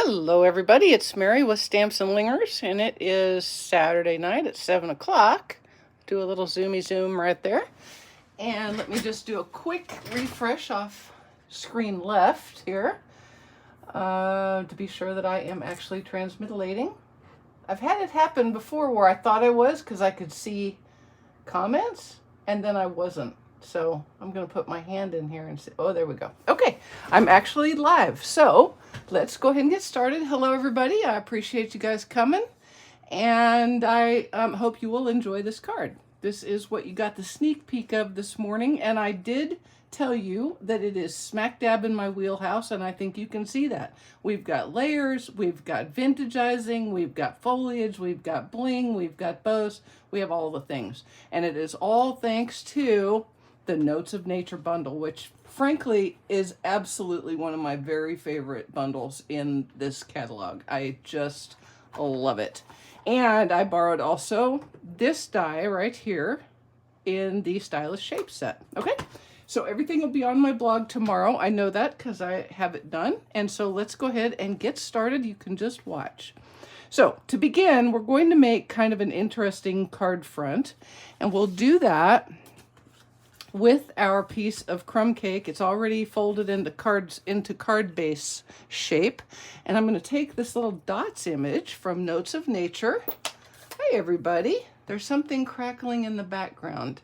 Hello everybody, it's Mary with Stamps-N-Lingers, and it is Saturday night at 7 o'clock. Do a little zoomy zoom right there. And let me just do a quick refresh off screen left here to be sure that I am actually transmitilating. I've had it happen before where I thought I was because I could see comments and then I wasn't. So I'm going to put my hand in here and see. Oh, there we go. Okay, I'm actually live. So let's go ahead and get started. Hello, everybody. I appreciate you guys coming. And I hope you will enjoy this card. This is what you got the sneak peek of this morning. And I did tell you that it is smack dab in my wheelhouse. And I think you can see that. We've got layers. We've got vintagizing. We've got foliage. We've got bling. We've got bows. We have all the things. And it is all thanks to the Notes of Nature bundle, which frankly is absolutely one of my very favorite bundles in this catalog. I just love it. And I borrowed also this die right here in the Stylish Shape set. Okay, so everything will be on my blog tomorrow. I know that because I have it done. And so let's go ahead and get started. You can just watch. So to begin, we're going to make kind of an interesting card front, and we'll do that with our piece of crumb cake. It's already folded into card base shape. And I'm going to take this little dots image from Notes of Nature. Hi everybody. There's something crackling in the background.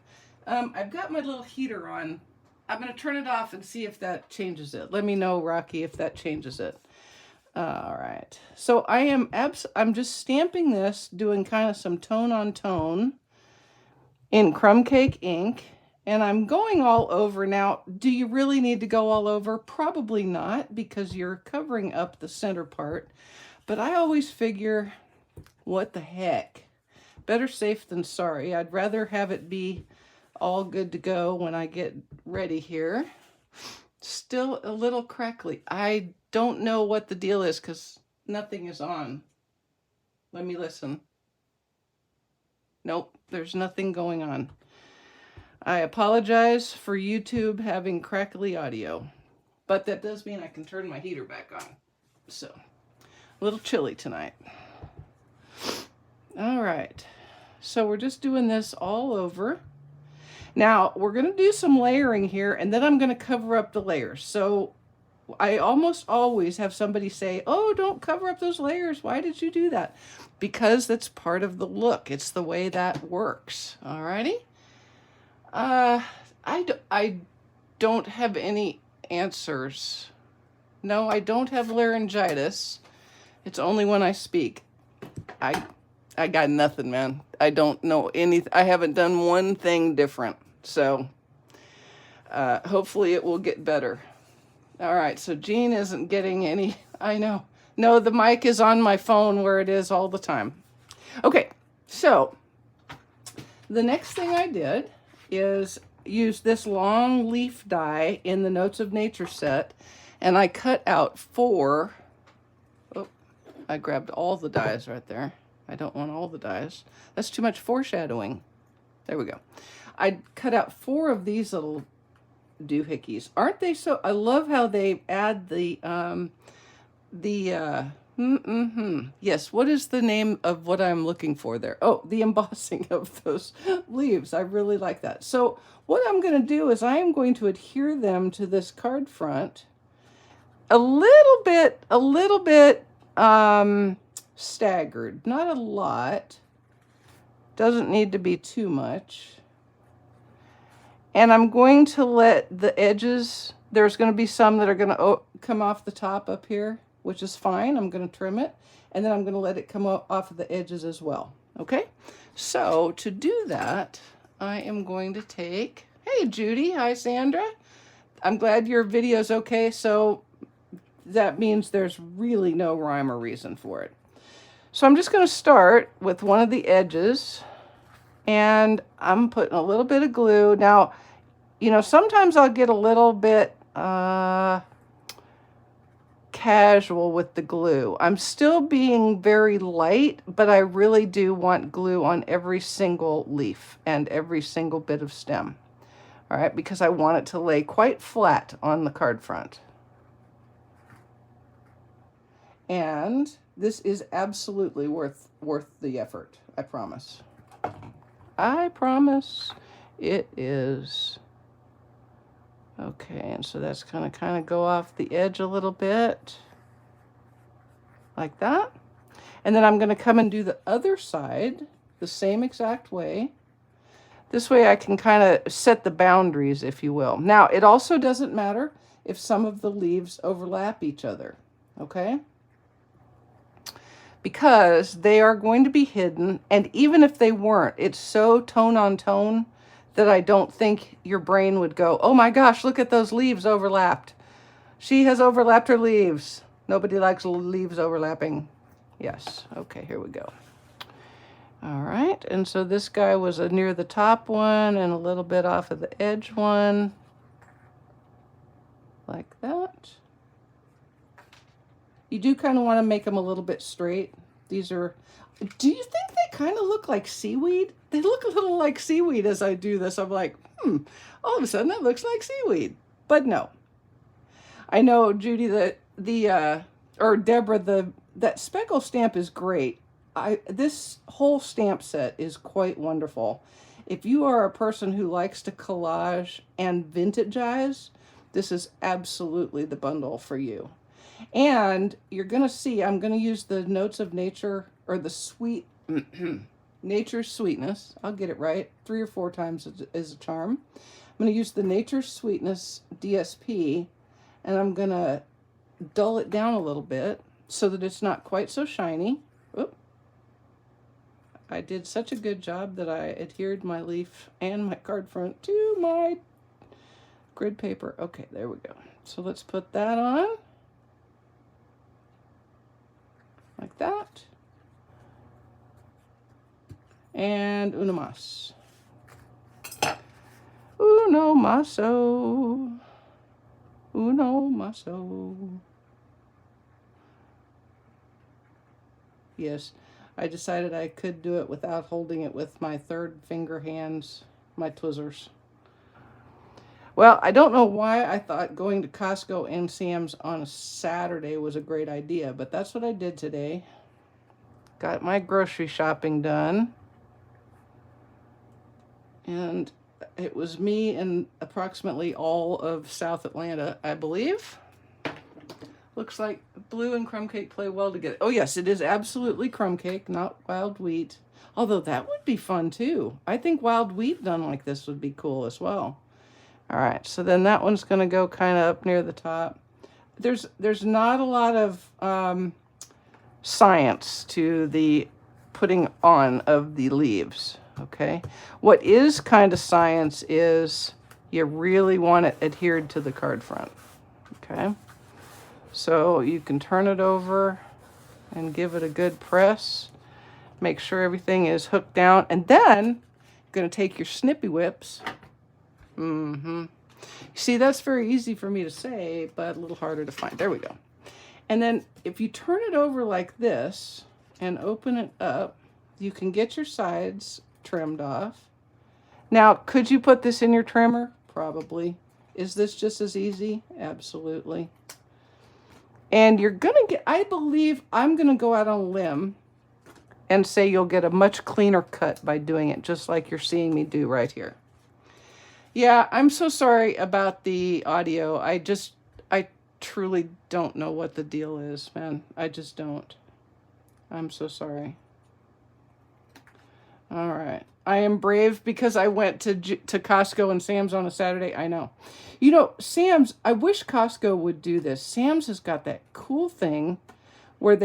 I've got my little heater on. I'm going to turn it off and see if that changes it. Let me know, Rocky, if that changes it. All right. So I'm just stamping this, doing kind of some tone on tone in crumb cake ink. And I'm going all over. Now, do you really need to go all over? Probably not, because you're covering up the center part. But I always figure, what the heck? Better safe than sorry. I'd rather have it be all good to go when I get ready here. Still a little crackly. I don't know what the deal is because nothing is on. Let me listen. Nope, there's nothing going on. I apologize for YouTube having crackly audio, but that does mean I can turn my heater back on. So, a little chilly tonight. All right, so we're just doing this all over. Now, we're going to do some layering here, and then I'm going to cover up the layers. So, I almost always have somebody say, oh, don't cover up those layers. Why did you do that? Because that's part of the look. It's the way that works. All righty? I don't have any answers. No, I don't have laryngitis. It's only when I speak. I got nothing, man. I don't know anything. I haven't done one thing different. So, hopefully it will get better. All right, so Jean isn't getting any, I know. No, the mic is on my phone where it is all the time. Okay, so the next thing I did is use this long leaf die in the Notes of Nature set, and I cut out 4. Oh, I grabbed all the dies right there. I don't want all the dies. That's too much foreshadowing. There we go. I cut out 4 of these little doohickeys. Aren't they so? I love how they add yes, what is the name of what I'm looking for there? Oh, the embossing of those leaves. I really like that. So what I'm going to do is I am going to adhere them to this card front a little bit staggered. Not a lot. Doesn't need to be too much. And I'm going to let the edges, there's going to be some that are going to come off the top up here, which is fine. I'm going to trim it, and then I'm going to let it come off of the edges as well. Okay, so to do that, I am going to take, hey Judy, hi Sandra. I'm glad your video's okay, so that means there's really no rhyme or reason for it. So I'm just going to start with one of the edges, and I'm putting a little bit of glue. Now, you know, sometimes I'll get a little bit casual with the glue. I'm still being very light, but I really do want glue on every single leaf and every single bit of stem. All right, because I want it to lay quite flat on the card front. And this is absolutely worth the effort. I promise. I promise it is. Okay, and so that's gonna kind of go off the edge a little bit, like that. And then I'm gonna come and do the other side the same exact way. This way I can kind of set the boundaries, if you will. Now, it also doesn't matter if some of the leaves overlap each other, okay? Because they are going to be hidden, and even if they weren't, it's so tone on tone that I don't think your brain would go, oh my gosh, look at those leaves overlapped. She has overlapped her leaves. Nobody likes leaves overlapping. Yes, okay, here we go. All right, and so this guy was a near the top one and a little bit off of the edge one, like that. You do kind of want to make them a little bit straight. These are, do you think they kind of look like seaweed? They look a little like seaweed as I do this. I'm like, all of a sudden that looks like seaweed. But no. I know, Judy, that or Deborah, that speckle stamp is great. This whole stamp set is quite wonderful. If you are a person who likes to collage and vintagize, this is absolutely the bundle for you. And you're going to see, I'm going to use the Notes of Nature, or the sweet, Nature's Sweetness. I'll get it right. 3 or 4 times is a charm. I'm going to use the Nature's Sweetness DSP, and I'm going to dull it down a little bit so that it's not quite so shiny. Oop. I did such a good job that I adhered my leaf and my card front to my grid paper. Okay, there we go. So let's put that on. Like that. And uno mas. Uno maso. Uno maso. Yes, I decided I could do it without holding it with my third finger hands, my Twizzlers. Well, I don't know why I thought going to Costco and Sam's on a Saturday was a great idea, but that's what I did today. Got my grocery shopping done. And it was me and approximately all of South Atlanta, I believe. Looks like blue and crumb cake play well together. Oh yes, it is absolutely crumb cake, not wild wheat. Although that would be fun too. I think wild wheat done like this would be cool as well. All right, so then that one's going to go kind of up near the top. There's not a lot of science to the putting on of the leaves, okay? What is kind of science is you really want it adhered to the card front, okay? So you can turn it over and give it a good press. Make sure everything is hooked down, and then you're going to take your snippy whips. See, that's very easy for me to say, but a little harder to find. There we go. And then if you turn it over like this and open it up, you can get your sides trimmed off. Now, could you put this in your trimmer? Probably. Is this just as easy? Absolutely. And you're going to get, I believe I'm going to go out on a limb and say you'll get a much cleaner cut by doing it just like you're seeing me do right here. Yeah, I'm so sorry about the audio. I truly don't know what the deal is, man. I just don't. I'm so sorry. All right. I am brave because I went to Costco and Sam's on a Saturday. I know. You know, Sam's, I wish Costco would do this. Sam's has got that cool thing where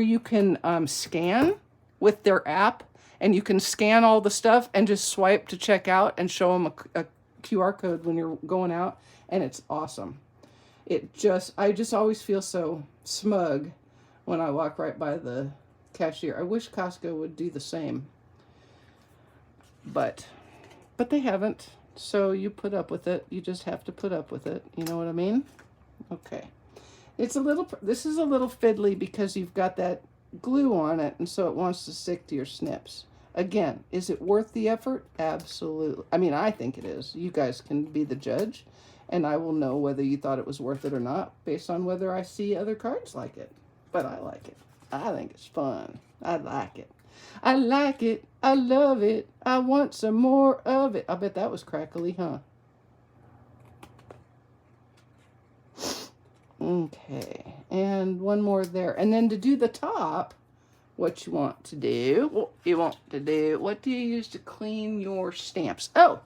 you can scan with their app, and you can scan all the stuff and just swipe to check out and show them a QR code when you're going out, and it's awesome. I just always feel so smug when I walk right by the cashier. I wish Costco would do the same. But they haven't, so you put up with it. You just have to put up with it. You know what I mean? Okay. This is a little fiddly because you've got that glue on it, and so it wants to stick to your snips. Again, is it worth the effort? Absolutely. I mean, I think it is. You guys can be the judge, and I will know whether you thought it was worth it or not based on whether I see other cards like it. but I like it. I think it's fun. I like it. I like it. I love it. I want some more of it. I bet that was crackly, huh? Okay, and one more there. And then to do the top, what you want to do, what do you use to clean your stamps? Oh,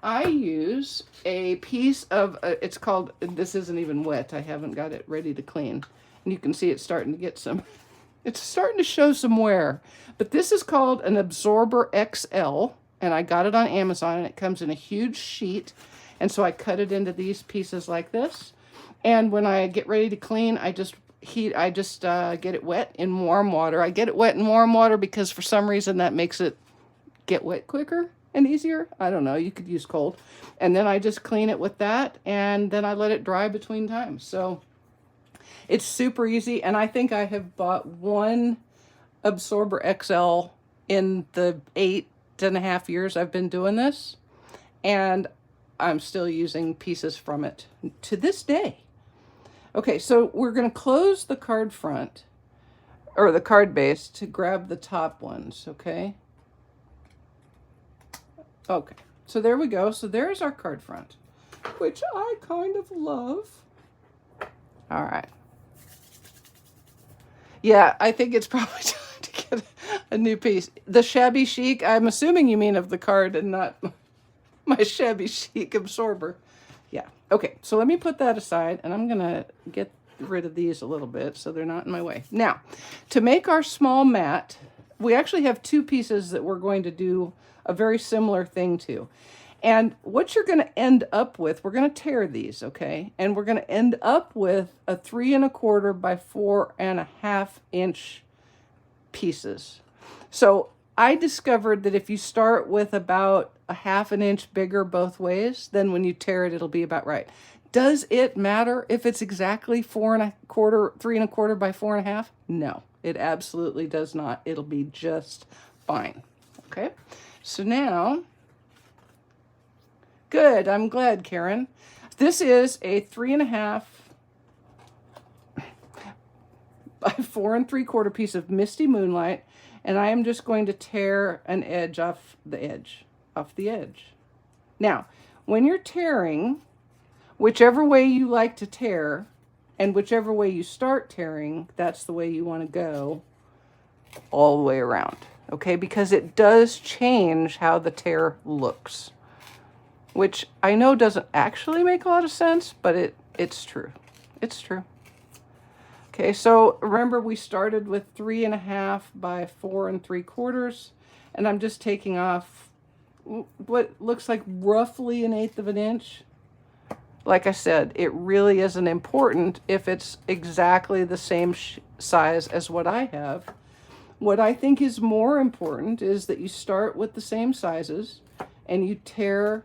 I use a piece of, it's called, this isn't even wet. I haven't got it ready to clean. And you can see it's starting to get some, it's starting to show some wear. But this is called an Absorber XL, and I got it on Amazon, and it comes in a huge sheet. And so I cut it into these pieces like this. And when I get ready to clean, I just get it wet in warm water. I get it wet in warm water because for some reason that makes it get wet quicker and easier. I don't know, you could use cold. And then I just clean it with that, and then I let it dry between times. So it's super easy, and I think I have bought one Absorber XL in the 8.5 years I've been doing this, and I'm still using pieces from it to this day. Okay, so we're going to close the card front, or the card base, to grab the top ones, okay? Okay, so there we go. So there's our card front, which I kind of love. All right. Yeah, I think it's probably time to get a new piece. The shabby chic, I'm assuming you mean of the card and not my shabby chic absorber. Yeah. Okay, so let me put that aside, and I'm going to get rid of these a little bit so they're not in my way. Now, to make our small mat, we actually have two pieces that we're going to do a very similar thing to. And what you're going to end up with, we're going to tear these, okay? And we're going to end up with a 3 1/4 by 4.5 inch pieces. So I discovered that if you start with about a 1/2 inch bigger both ways, then when you tear it, it'll be about right. Does it matter if it's exactly 4 1/4, 3 1/4 by 4.5? No, it absolutely does not. It'll be just fine. Okay, so now, good, I'm glad, Karen. This is a 3 1/2 by 4 3/4 piece of Misty Moonlight, and I am just going to tear an edge off the edge. Now, when you're tearing, whichever way you like to tear, and whichever way you start tearing, that's the way you want to go all the way around, okay? Because it does change how the tear looks, which I know doesn't actually make a lot of sense, but it's true. It's true. Okay, so remember we started with 3 1/2 by 4 3/4, and I'm just taking off what looks like roughly 1/8 of an inch. Like I said, it really isn't important if it's exactly the same size as what I have. What I think is more important is that you start with the same sizes and you tear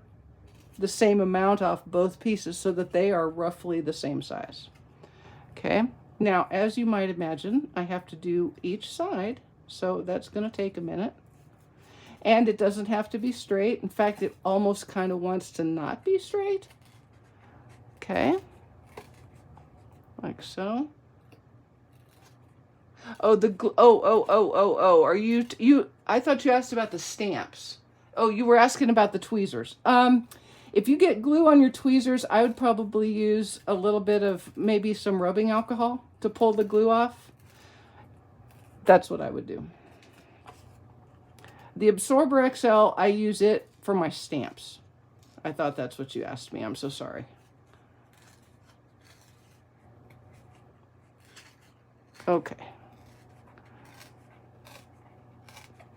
the same amount off both pieces so that they are roughly the same size. Okay, now as you might imagine, I have to do each side, so that's going to take a minute. And it doesn't have to be straight. In fact, it almost kind of wants to not be straight. Okay, like so. Oh, are you, I thought you asked about the stamps. Oh, you were asking about the tweezers. If you get glue on your tweezers, I would probably use a little bit of maybe some rubbing alcohol to pull the glue off. That's what I would do. The Absorber XL, I use it for my stamps. I thought that's what you asked me. I'm so sorry. Okay.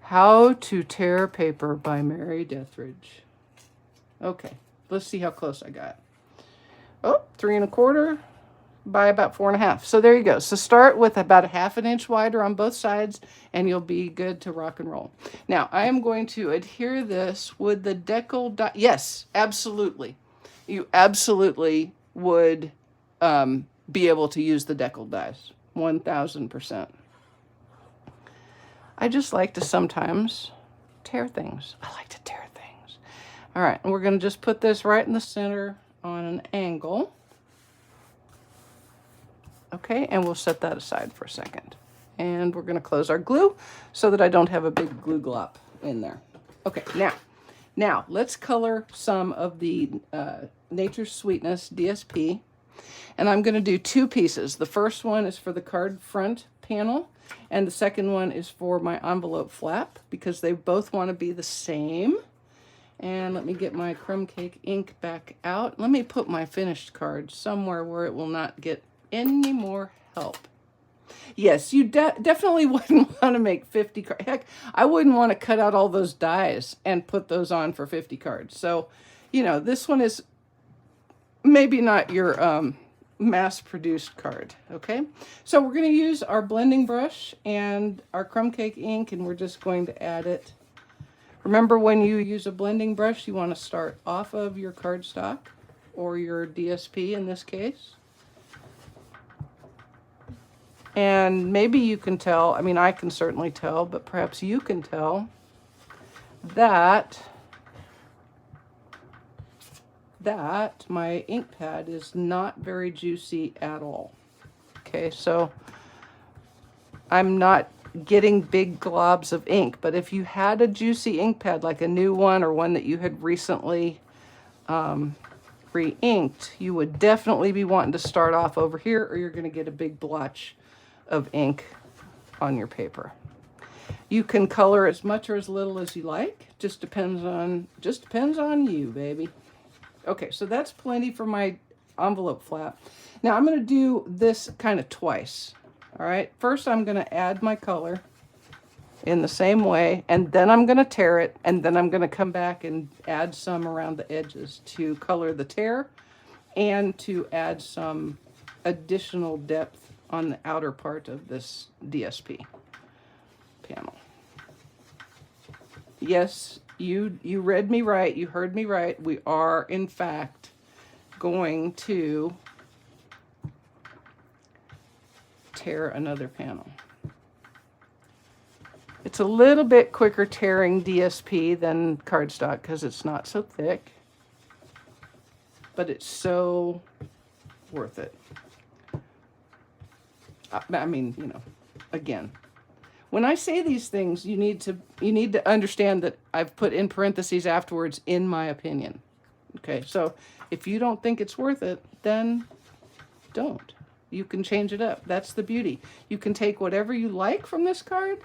How to Tear Paper by Mary Dethridge. Okay, let's see how close I got. Oh, 3 1/4 by about 4 1/2. So there you go. So start with about a 1/2 inch wider on both sides, and you'll be good to rock and roll. Now, I am going to adhere this with the decal die. Yes, absolutely. You absolutely would be able to use the decal dies. 1000%. I just like to sometimes tear things. I like to tear things. All right, and we're going to just put this right in the center on an angle. Okay, and we'll set that aside for a second. And we're going to close our glue so that I don't have a big glue glop in there. Okay, now let's color some of the Nature's Sweetness DSP. And I'm going to do two pieces. The first one is for the card front panel, and the second one is for my envelope flap, because they both want to be the same. And let me get my crumb cake ink back out. Let me put my finished card somewhere where it will not get any more help. Yes, you definitely wouldn't want to make 50 cards. Heck, I wouldn't want to cut out all those dies and put those on for 50 cards. So, you know, this one is maybe not your mass-produced card, okay? So we're going to use our blending brush and our crumb cake ink, and we're just going to add it. Remember, when you use a blending brush, you want to start off of your cardstock, or your DSP in this case. And maybe you can tell, I mean, I can certainly tell, but perhaps you can tell that my ink pad is not very juicy at all. Okay, so I'm not getting big globs of ink, but if you had a juicy ink pad, like a new one or one that you had recently re-inked, you would definitely be wanting to start off over here, or you're going to get a big blotch of ink on your paper. You can color as much or as little as you like. Just depends on you, baby. Okay, so that's plenty for my envelope flap. Now I'm going to do this kind of twice. All right, first I'm going to add my color in the same way, and then I'm going to tear it, and then I'm going to come back and add some around the edges to color the tear and to add some additional depth on the outer part of this DSP panel. Yes, you read me right, you heard me right. We are, in fact, going to tear another panel. It's a little bit quicker tearing DSP than cardstock because it's not so thick, but it's so worth it. I mean, you know, again, when I say these things, you need to understand that I've put in parentheses afterwards, in my opinion. Okay, so if you don't think it's worth it, then don't. You can change it up. That's the beauty. You can take whatever you like from this card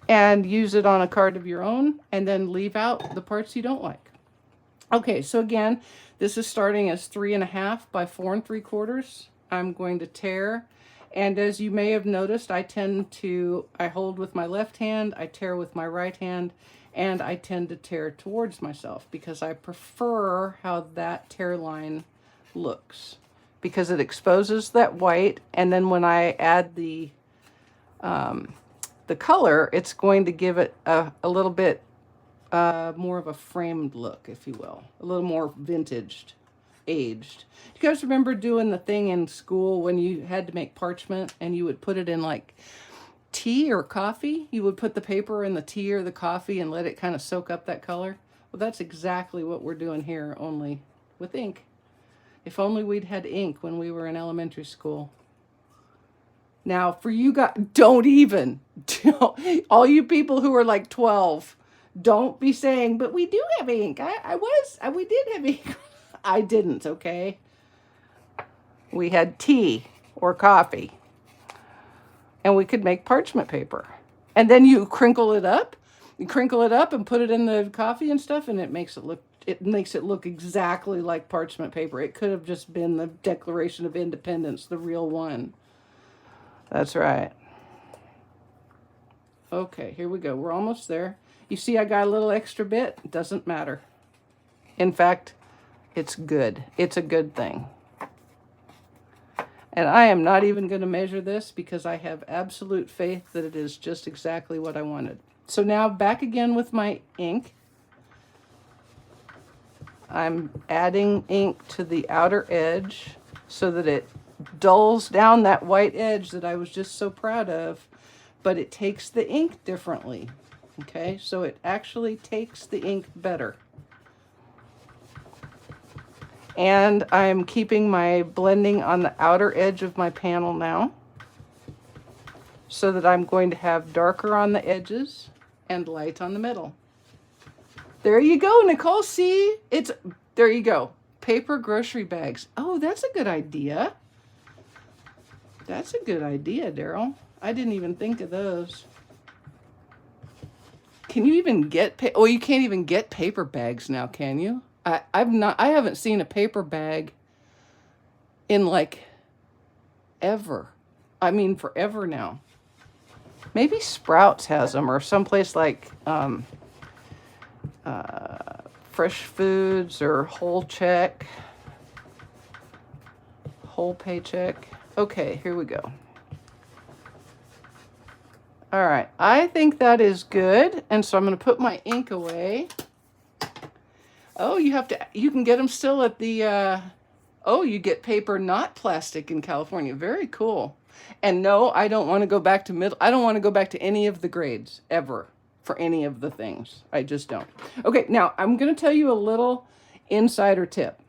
and use it on a card of your own, and then leave out the parts you don't like. Okay, so again, this is starting as 3.5 by 4 3/4. I'm going to tear. And as you may have noticed, I hold with my left hand, I tear with my right hand, and I tend to tear towards myself because I prefer how that tear line looks, because it exposes that white, and then when I add the color, it's going to give it a little bit more of a framed look, if you will, a little more vintaged. Aged. Do you guys remember doing the thing in school when you had to make parchment and you would put it in like tea or coffee? You would put the paper in the tea or the coffee and let it kind of soak up that color. Well, that's exactly what we're doing here, only with ink. If only we'd had ink when we were in elementary school. Now, for you guys, don't, all you people who are like 12, don't be saying, but we do have ink. We did have ink. I didn't, okay? We had tea or coffee, and we could make parchment paper. And then you crinkle it up and put it in the coffee and stuff, and it makes it look exactly like parchment paper. It could have just been the Declaration of Independence, the real one. That's right. Okay, here we go. We're almost there. You see I got a little extra bit? It doesn't matter. In fact, it's good. It's a good thing. And I am not even going to measure this because I have absolute faith that it is just exactly what I wanted. So now back again with my ink. I'm adding ink to the outer edge so that it dulls down that white edge that I was just so proud of, but it takes the ink differently. Okay, so it actually takes the ink better. And I'm keeping my blending on the outer edge of my panel now, so that I'm going to have darker on the edges and light on the middle. There you go, Nicole. See, there you go. Paper grocery bags. Oh, that's a good idea. That's a good idea, Daryl. I didn't even think of those. Can you even get, oh, you can't even get paper bags now, can you? I haven't seen a paper bag in like ever. I mean, forever now. Maybe Sprouts has them, or someplace like Fresh Foods or Whole Paycheck. Okay, here we go. All right, I think that is good. And so I'm going to put my ink away. Oh, you can get them still at the, oh, you get paper, not plastic in California. Very cool. And no, I don't want to go back to I don't want to go back to any of the grades ever for any of the things. I just don't. Okay, now I'm going to tell you a little insider tip.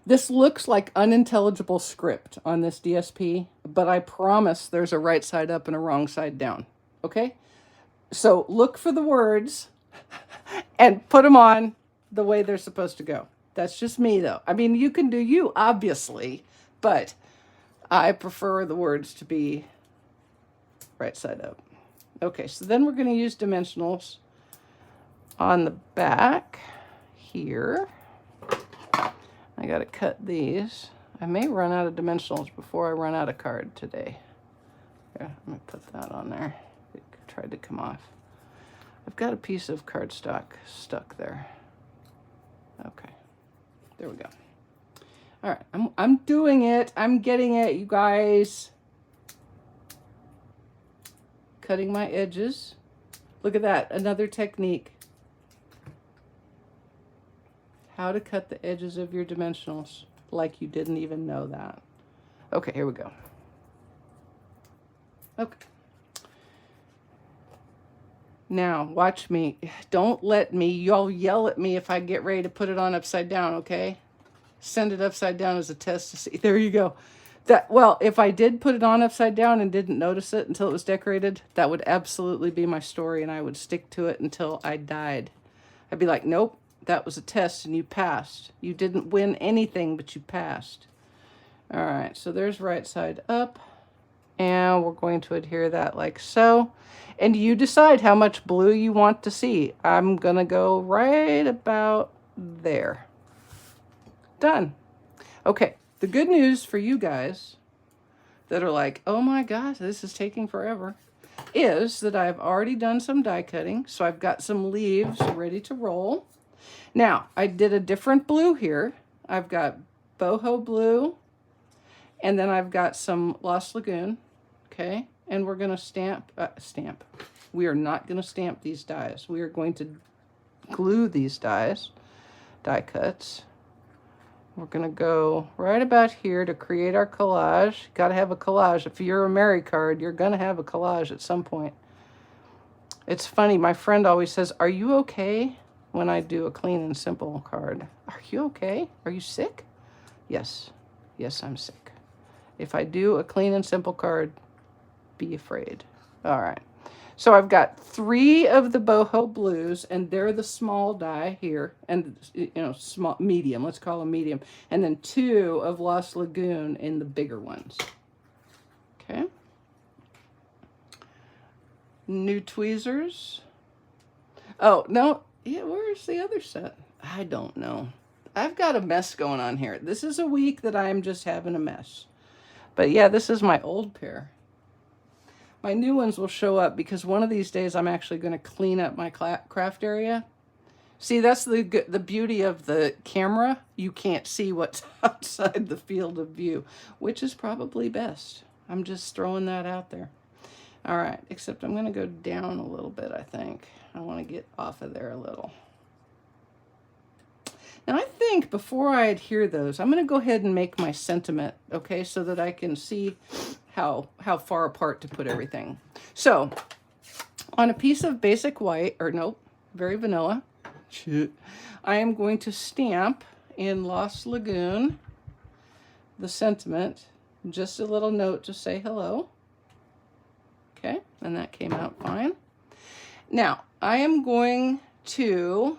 This looks like unintelligible script on this DSP, but I promise there's a right side up and a wrong side down. Okay? So look for the words and put them on the way they're supposed to go. That's just me, though. I mean, you can do you, obviously, but I prefer the words to be right side up. Okay, so then we're going to use dimensionals on the back here. I got to cut these. I may run out of dimensionals before I run out of card today. Here, let me put that on there. It tried to come off. I've got a piece of cardstock stuck there. Okay, there we go. All right, I'm doing it. I'm getting it, you guys. Cutting my edges. Look at that, another technique. How to cut the edges of your dimensionals like you didn't even know that. Okay, here we go. Okay. Now, watch me. Don't let me, y'all yell at me if I get ready to put it on upside down, okay? Send it upside down as a test to see. There you go. Well, if I did put it on upside down and didn't notice it until it was decorated, that would absolutely be my story, and I would stick to it until I died. I'd be like, nope, that was a test and you passed. You didn't win anything, but you passed. All right, so there's right side up, and we're going to adhere that like so. And you decide how much blue you want to see. I'm gonna go right about there. Done. Okay, the good news for you guys that are like, oh my gosh, this is taking forever, is that I've already done some die cutting. So I've got some leaves ready to roll. Now, I did a different blue here. I've got boho blue, and then I've got some Lost Lagoon, okay? And we're gonna stamp. We are not gonna stamp these dies. We are going to glue these dies, die cuts. We're gonna go right about here to create our collage. Gotta have a collage. If you're a Mary card, you're gonna have a collage at some point. It's funny, my friend always says, are you okay when I do a clean and simple card? Are you okay? Are you sick? Yes. Yes, I'm sick. If I do a clean and simple card, be afraid. All right. So I've got 3 of the boho blues, and they're the small die here, and small, medium. Let's call them medium, and then 2 of Lost Lagoon in the bigger ones. Okay. New tweezers. Oh no, yeah. Where's the other set? I don't know. I've got a mess going on here. This is a week that I'm just having a mess. But yeah, this is my old pair. My new ones will show up because one of these days I'm actually going to clean up my craft area. See, that's the beauty of the camera. You can't see what's outside the field of view, which is probably best. I'm just throwing that out there. All right, except I'm going to go down a little bit, I think. I want to get off of there a little. Now, I think before I adhere those, I'm going to go ahead and make my sentiment, okay, so that I can see how far apart to put everything. So, on a piece of basic white, or nope, very vanilla, I am going to stamp in Lost Lagoon the sentiment, just a little note to say hello. Okay, and that came out fine. Now, I am going to,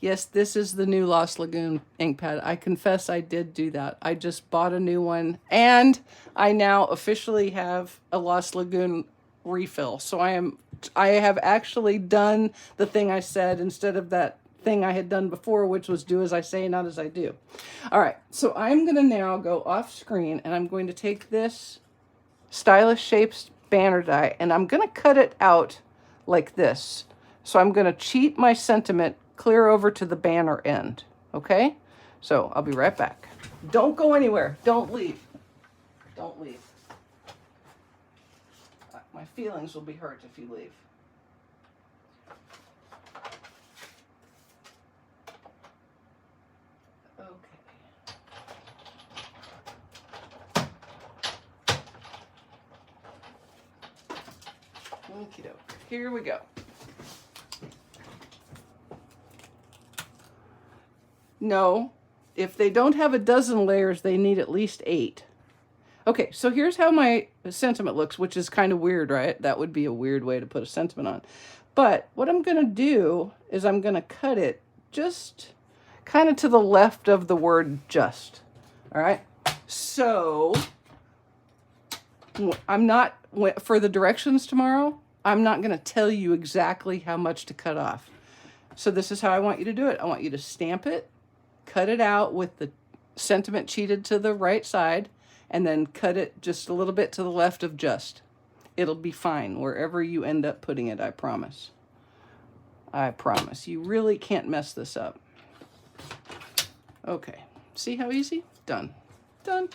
yes, this is the new Lost Lagoon ink pad. I confess I did do that. I just bought a new one, and I now officially have a Lost Lagoon refill. So I have actually done the thing I said instead of that thing I had done before, which was do as I say, not as I do. All right, so I'm gonna now go off screen, and I'm going to take this Stylish Shapes banner die, and I'm gonna cut it out like this. So I'm gonna cheat my sentiment clear over to the banner end, okay? So I'll be right back. Don't go anywhere, don't leave. Don't leave. My feelings will be hurt if you leave. Okie doke. Here we go. No, if they don't have a dozen layers, they need at least 8. Okay, so here's how my sentiment looks, which is kind of weird, right? That would be a weird way to put a sentiment on. But what I'm going to do is I'm going to cut it just kind of to the left of the word just. All right? So I'm not, for the directions tomorrow, I'm not going to tell you exactly how much to cut off. So this is how I want you to do it. I want you to stamp it, cut it out with the sentiment cheated to the right side, and then cut it just a little bit to the left of just. It'll be fine wherever you end up putting it, I promise. I promise. You really can't mess this up. Okay, see how easy? Done. Done.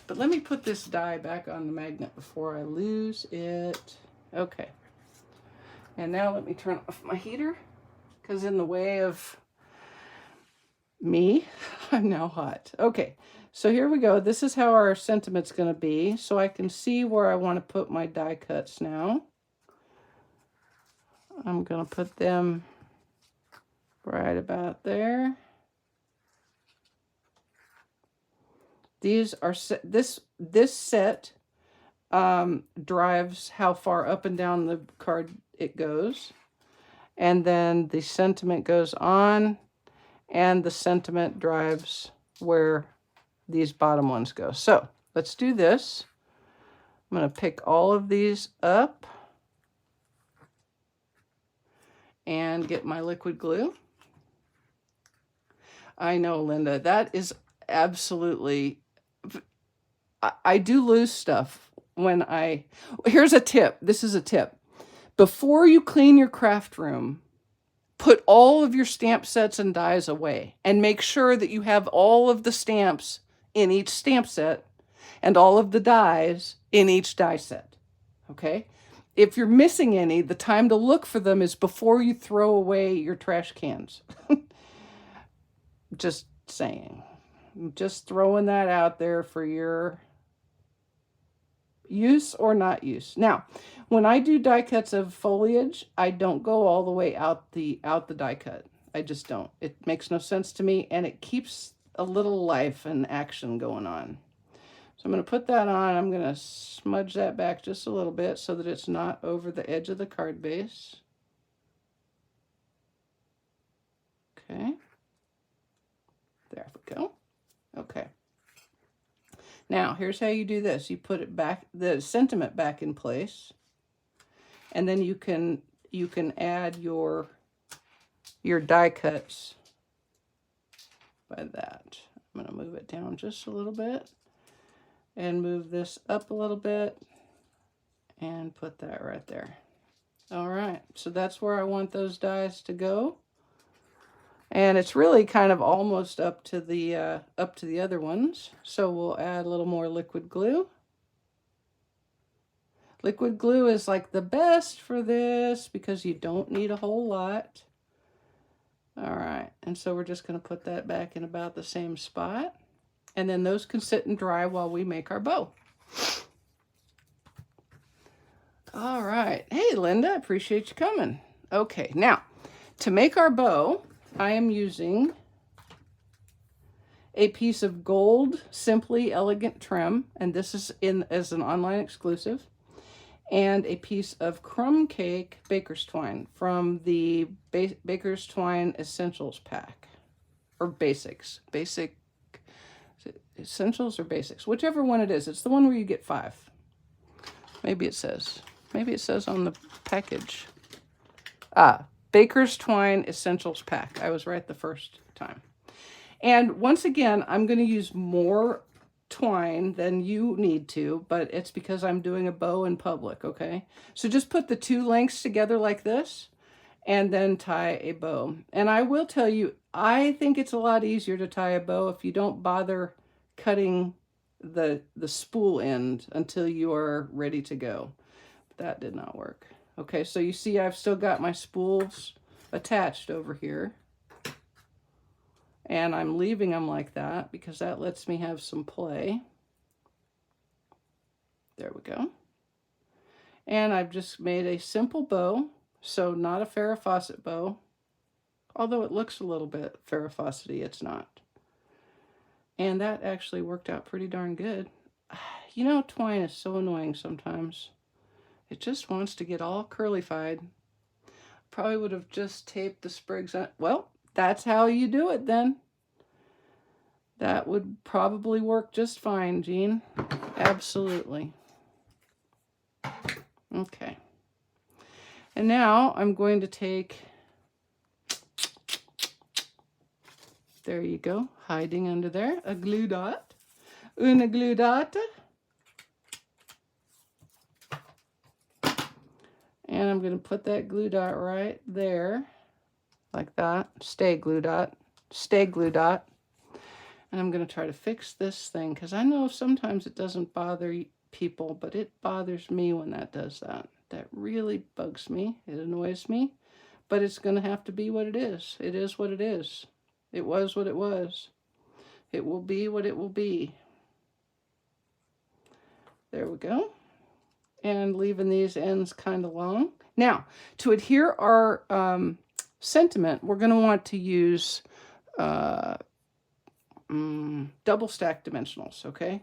But let me put this die back on the magnet before I lose it. Okay. And now let me turn off my heater, because in the way of me, I'm now hot. Okay, so here we go. This is how our sentiment's going to be. So I can see where I want to put my die cuts now. I'm going to put them right about there. These are this set drives how far up and down the card it goes, and then the sentiment goes on, and the sentiment drives where these bottom ones go. So let's do this. I'm going to pick all of these up and get my liquid glue. I know, Linda, that is absolutely, I do lose stuff when here's a tip. This is a tip. Before you clean your craft room, put all of your stamp sets and dies away, and make sure that you have all of the stamps in each stamp set and all of the dies in each die set, okay? If you're missing any, the time to look for them is before you throw away your trash cans. Just saying. Just throwing that out there for your use or not use. Now, when I do die cuts of foliage, I don't go all the way out the die cut. I just don't. It makes no sense to me, and it keeps a little life and action going on. So I'm going to put that on. I'm going to smudge that back just a little bit so that it's not over the edge of the card base. Okay. There we go. Okay. Now, here's how you do this. You put it back, the sentiment back in place, and then you can add your die cuts by that. I'm going to move it down just a little bit and move this up a little bit and put that right there. All right, so that's where I want those dies to go. And it's really kind of almost up to the other ones. So we'll add a little more liquid glue. Liquid glue is like the best for this because you don't need a whole lot. All right, and so we're just going to put that back in about the same spot. And then those can sit and dry while we make our bow. All right. Hey, Linda, I appreciate you coming. Okay, now, to make our bow, I am using a piece of gold Simply Elegant trim, and this is in as an online exclusive, and a piece of crumb cake baker's twine from the baker's twine essentials pack, or basics, essentials or basics, whichever one it is. It's the one where you get 5. Maybe it says on the package. Baker's Twine Essentials Pack. I was right the first time. And once again, I'm going to use more twine than you need to, but it's because I'm doing a bow in public, okay? So just put the 2 lengths together like this and then tie a bow. And I will tell you, I think it's a lot easier to tie a bow if you don't bother cutting the spool end until you are ready to go. But that did not work. Okay, so you see I've still got my spools attached over here. And I'm leaving them like that because that lets me have some play. There we go. And I've just made a simple bow, so not a Farrah Fawcett bow. Although it looks a little bit Farrah Fawcett-y, it's not. And that actually worked out pretty darn good. You know, twine is so annoying sometimes. It just wants to get all curly-fied. Probably would have just taped the sprigs on. Well, that's how you do it then. That would probably work just fine, Jean. Absolutely. Okay. And now I'm going to take, there you go, hiding under there, a glue dot. Una glue dot. And I'm going to put that glue dot right there, like that. Stay glue dot. Stay glue dot. And I'm going to try to fix this thing, because I know sometimes it doesn't bother people, but it bothers me when that does that. That really bugs me. It annoys me. But it's going to have to be what it is. It is what it is. It was what it was. It will be what it will be. There we go. And leaving these ends kind of long. Now, to adhere our sentiment, we're going to want to use double stack dimensionals, okay?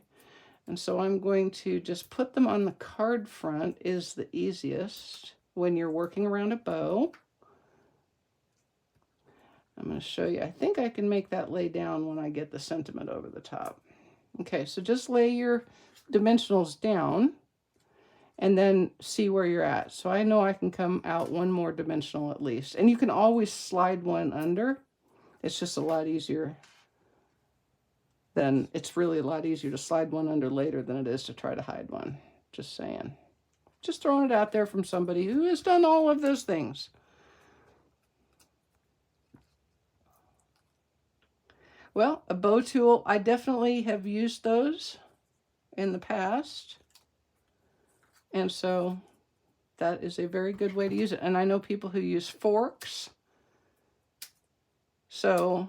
And so I'm going to just put them on the card front, is the easiest when you're working around a bow. I'm going to show you. I think I can make that lay down when I get the sentiment over the top. Okay, so just lay your dimensionals down and then see where you're at. So I know I can come out one more dimensional at least. And you can always slide one under. It's just a lot easier than, it's really a lot easier to slide one under later than it is to try to hide one. Just saying. Just throwing it out there from somebody who has done all of those things. Well, a bow tool, I definitely have used those in the past. And so that is a very good way to use it. And I know people who use forks. So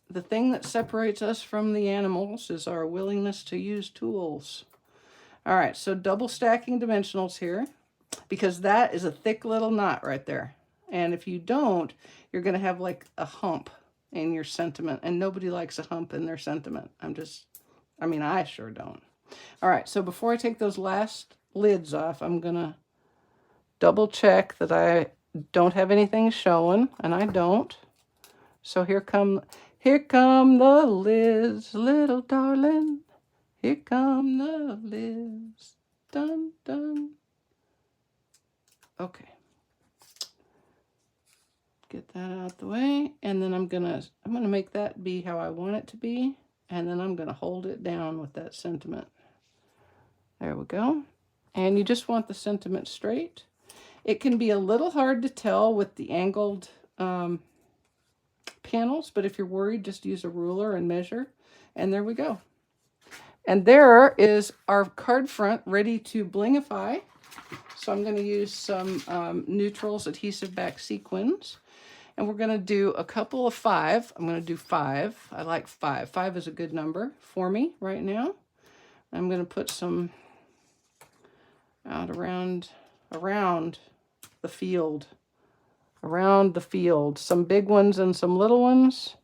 the thing that separates us from the animals is our willingness to use tools. All right, so double stacking dimensionals here, because that is a thick little knot right there. And if you don't, you're going to have like a hump in your sentiment, and nobody likes a hump in their sentiment. I sure don't. All right, so before I take those last lids off, I'm going to double check that I don't have anything showing, and I don't. So here come the lids, little darling. Here come the lids. Dun, dun. Okay. Get that out the way, and then I'm gonna make that be how I want it to be, and then I'm gonna hold it down with that sentiment. There we go. And you just want the sentiment straight. It can be a little hard to tell with the angled panels, but if you're worried, just use a ruler and measure, and there we go. And there is our card front ready to blingify. So I'm going to use some Neutrals adhesive back sequins. And we're going to do a couple of 5. I'm going to do 5. I like 5. 5 is a good number for me right now. I'm going to put some out around the field. Around the field. Some big ones and some little ones.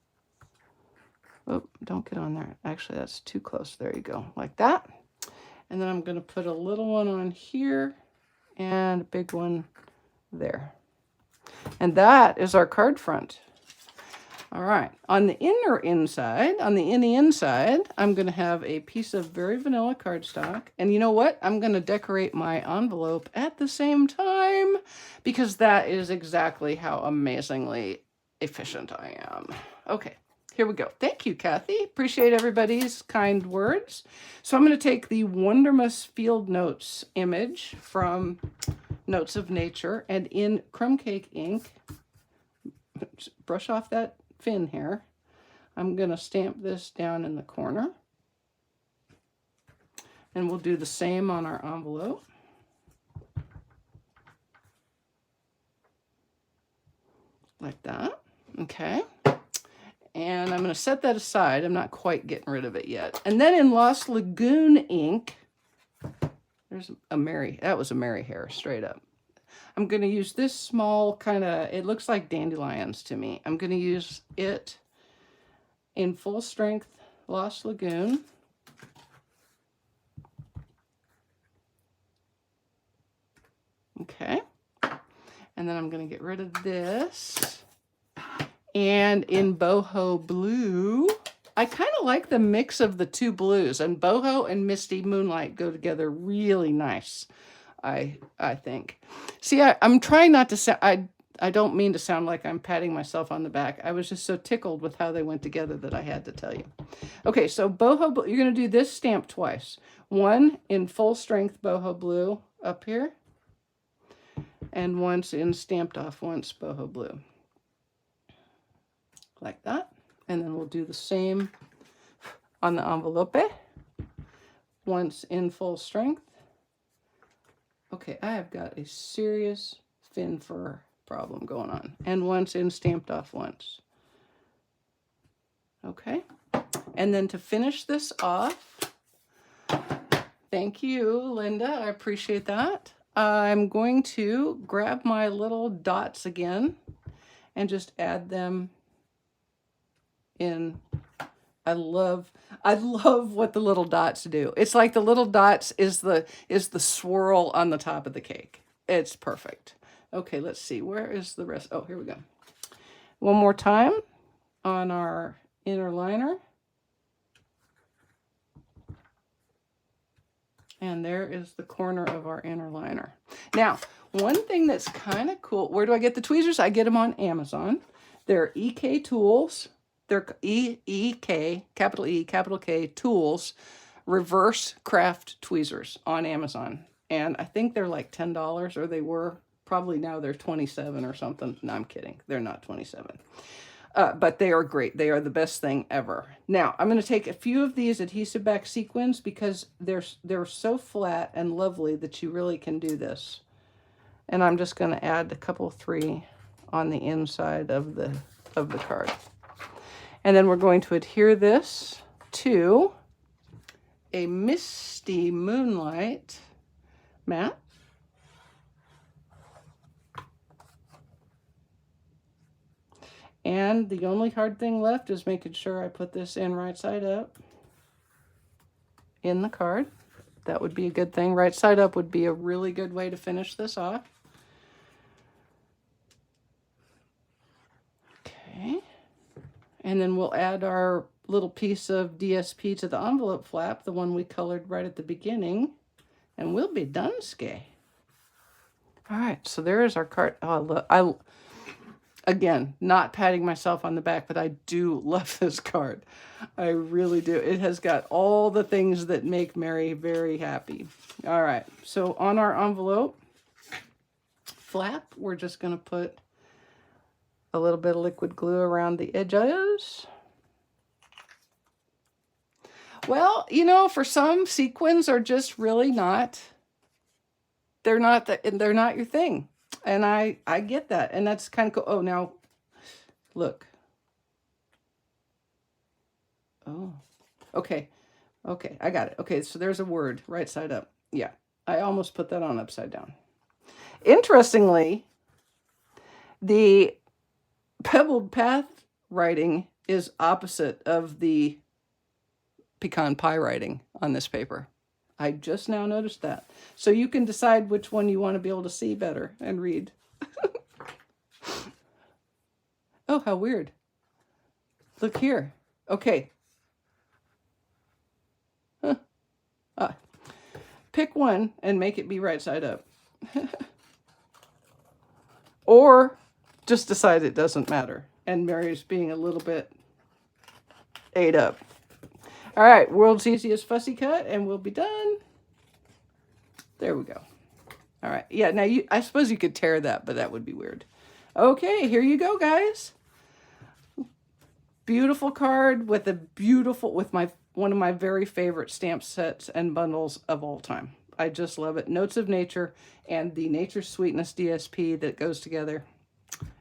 Oh, don't get on there. Actually, that's too close. There you go, like that. And then I'm going to put a little one on here and a big one there. And that is our card front. All right, on the inside, on the inside, I'm going to have a piece of very vanilla cardstock. And you know what? I'm going to decorate my envelope at the same time because that is exactly how amazingly efficient I am. Okay, here we go. Thank you, Kathy. Appreciate everybody's kind words. So I'm going to take the Wondermus Field Notes image from Notes of Nature, and in crumb cake ink, brush off that fin here. I'm going to stamp this down in the corner. And we'll do the same on our envelope. Like that. Okay. And I'm going to set that aside. I'm not quite getting rid of it yet. And then in Lost Lagoon ink, there's a Mary. That was a Mary hair, straight up. I'm going to use this small kind of, it looks like dandelions to me. I'm going to use it in Full Strength Lost Lagoon. Okay. And then I'm going to get rid of this. And in Boho Blue, I kind of like the mix of the two blues. And Boho and Misty Moonlight go together really nice, I think. See, I'm trying not to sound, I don't mean to sound like I'm patting myself on the back. I was just so tickled with how they went together that I had to tell you. Okay, so Boho Blue, you're going to do this stamp twice. One in Full Strength Boho Blue up here, and once in Stamped Off Once Boho Blue. Like that. And then we'll do the same on the envelope. Once in Full Strength. Okay, I have got a serious fin fur problem going on. And once in Stamped Off Once. Okay. And then to finish this off, thank you, Linda. I appreciate that. I'm going to grab my little dots again and just add them in. I love what the little dots do. It's like the little dots is the swirl on the top of the cake. It's perfect. Okay, let's see. Where is the rest? Oh, here we go. One more time on our inner liner. And there is the corner of our inner liner. Now, one thing that's kind of cool. Where do I get the tweezers? I get them on Amazon. They're EK Tools. They're EK, capital E, capital K, Tools, reverse craft tweezers on Amazon. And I think they're like $10, or they were. Probably now they're 27 or something. No, I'm kidding. They're not 27. But they are great. They are the best thing ever. Now, I'm going to take a few of these adhesive back sequins because they're so flat and lovely that you really can do this. And I'm just going to add a couple, 3 on the inside of the card. And then we're going to adhere this to a Misty Moonlight mat. And the only hard thing left is making sure I put this in right side up in the card. That would be a good thing. Right side up would be a really good way to finish this off. Okay. And then we'll add our little piece of DSP to the envelope flap, the one we colored right at the beginning, and we'll be done, Skay. All right, so there is our card. Oh, again, not patting myself on the back, but I do love this card. I really do. It has got all the things that make Mary very happy. All right, so on our envelope flap, we're just going to put a little bit of liquid glue around the edges. Well, you know, for some, sequins are just really not, they're not your thing. And I get that. And that's kind of cool. Oh, now, look. Oh, okay. Okay, I got it. Okay, so there's a word, right side up. Yeah, I almost put that on upside down. Interestingly, the Pebbled Path writing is opposite of the pecan pie writing on this paper. I just now noticed that. So you can decide which one you want to be able to see better and read. Oh, how weird. Look here. Okay. Huh. Pick one and make it be right side up. Or just decide it doesn't matter. And Mary's being a little bit ate up. All right, world's easiest fussy cut, and we'll be done. There we go. All right, yeah, now I suppose you could tear that, but that would be weird. Okay, here you go, guys. Beautiful card with one of my very favorite stamp sets and bundles of all time. I just love it. Notes of Nature and the Nature Sweetness DSP that goes together.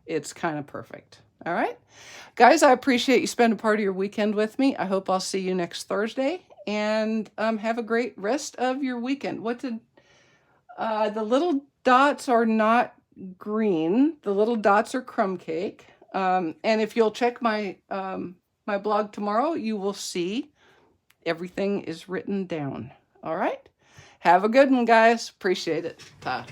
It's kind of perfect. All right. Guys, I appreciate you spending part of your weekend with me. I hope I'll see you next Thursday. And have a great rest of your weekend. The little dots are not green. The little dots are crumb cake. And if you'll check my my blog tomorrow, you will see everything is written down. All right. Have a good one, guys. Appreciate it. Bye.